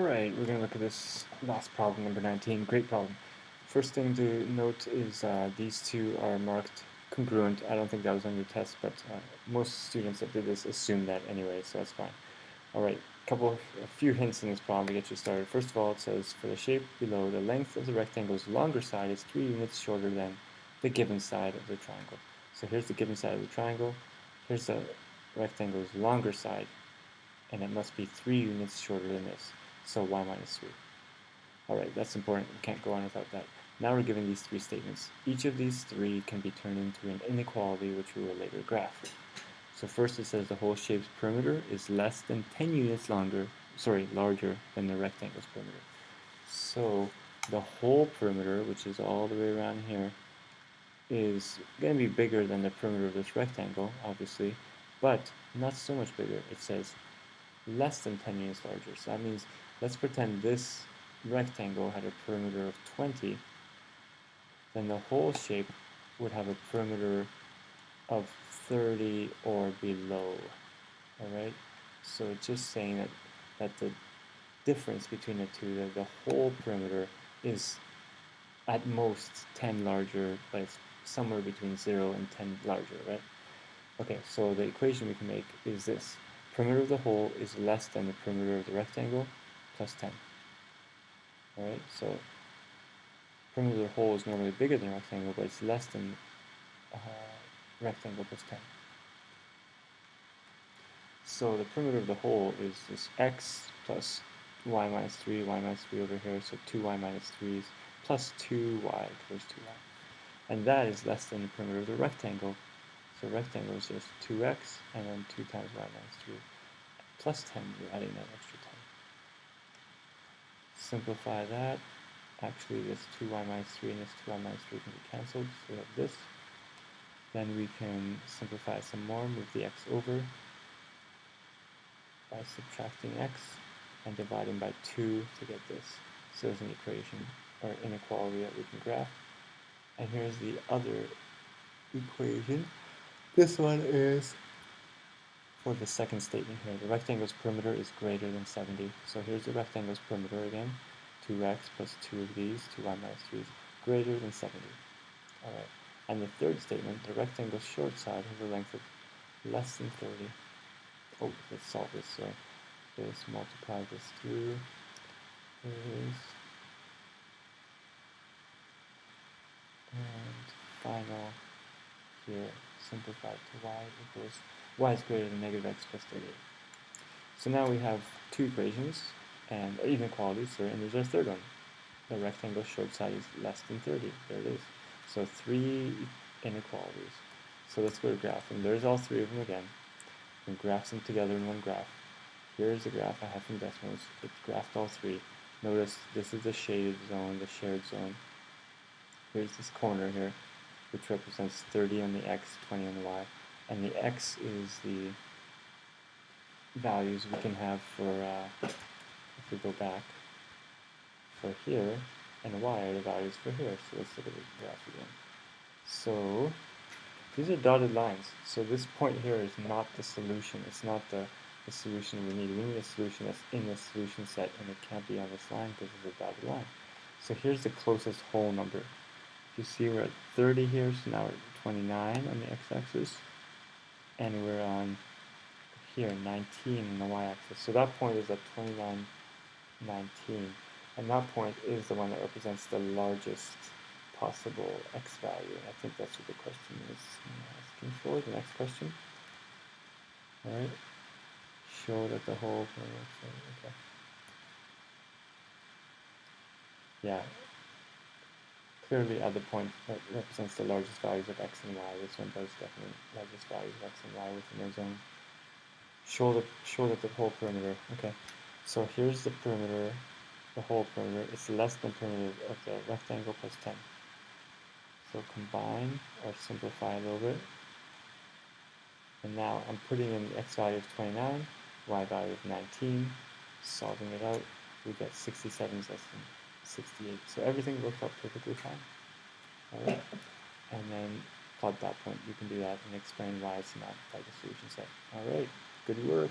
Alright, we're going to look at this last problem, number 19. Great problem. First thing to note is these two are marked congruent. I don't think that was on your test, but most students that did this assume that anyway, so that's fine. Alright, a few hints in this problem to get you started. First of all, it says, for the shape below, the length of the rectangle's longer side is 3 units shorter than the given side of the triangle. So here's the given side of the triangle, here's the rectangle's longer side, and it must be 3 units shorter than this. So y minus 3. Alright, that's important. We can't go on without that. Now we're given these three statements. Each of these three can be turned into an inequality which we will later graph. So first it says the whole shape's perimeter is less than 10 units larger than the rectangle's perimeter. So the whole perimeter, which is all the way around here, is going to be bigger than the perimeter of this rectangle, obviously, but not so much bigger. It says less than 10 units larger. So that means, let's pretend this rectangle had a perimeter of 20, then the whole shape would have a perimeter of 30 or below. Alright? So it's just saying that the difference between the two, that the whole perimeter is at most 10 larger, but it's somewhere between 0 and 10 larger, right? Okay, so the equation we can make is this. Perimeter of the whole is less than the perimeter of the rectangle plus 10. Alright, so perimeter of the whole is normally bigger than rectangle, but it's less than rectangle plus 10. So the perimeter of the whole is this x plus y minus 3 over here, so 2y minus 3 plus 2y equals 2y. And that is less than the perimeter of the rectangle. So rectangle is just 2x and then 2 times y minus 3 plus 10, you're adding that extra 10. Simplify that. Actually, this 2y minus 3 and this 2y minus 3 can be cancelled, so we have this. Then we can simplify some more, move the x over by subtracting x and dividing by 2 to get this. So there's an equation, or inequality that we can graph. And here's the other equation. This one is for the second statement here. The rectangle's perimeter is greater than 70. So here's the rectangle's perimeter again. 2x plus 2 of these, 2y minus 3 is greater than 70. Alright. And the third statement, the rectangle's short side has a length of less than 30. Oh, let's solve this. So let's multiply this through. There it is. And final here, simplified to y equals, y is greater than negative x plus 38. So now we have two equations and inequalities, and there's our third one. The rectangle's short side is less than 30. There it is. So 3 inequalities. So let's go to graph, and there's all 3 of them again. And graph them together in one graph. Here's the graph I have from Desmos. It's graphed all 3. Notice this is the shaded zone, the shared zone. Here's this corner here, which represents 30 on the x, 20 on the y. And the x is the values we can have for, if we go back, for here, and y are the values for here. So let's look at the graph again. So these are dotted lines. So this point here is not the solution. It's not the solution we need. We need a solution that's in the solution set, and it can't be on this line because it's a dotted line. So here's the closest whole number. If you see, we're at 30 here, so now we're at 29 on the x-axis, and we're on here 19 on the y-axis. So that point is at 29, 19, and that point is the one that represents the largest possible x value. I think that's what the question is asking for. The next question. All right. Show that the whole. Okay. Yeah. Clearly, at the point that represents the largest values of x and y, this one does definitely largest values of x and y within their zone. Show that the whole perimeter. Okay. So here's the perimeter. The whole perimeter is less than perimeter of the rectangle plus 10. So combine or simplify a little bit. And now I'm putting in the x value of 29, y value of 19, solving it out, we get 67 is less than 68. So everything worked out perfectly fine. Alright? And then plot that point. You can do that and explain why it's not part of the solution set. Alright, good work.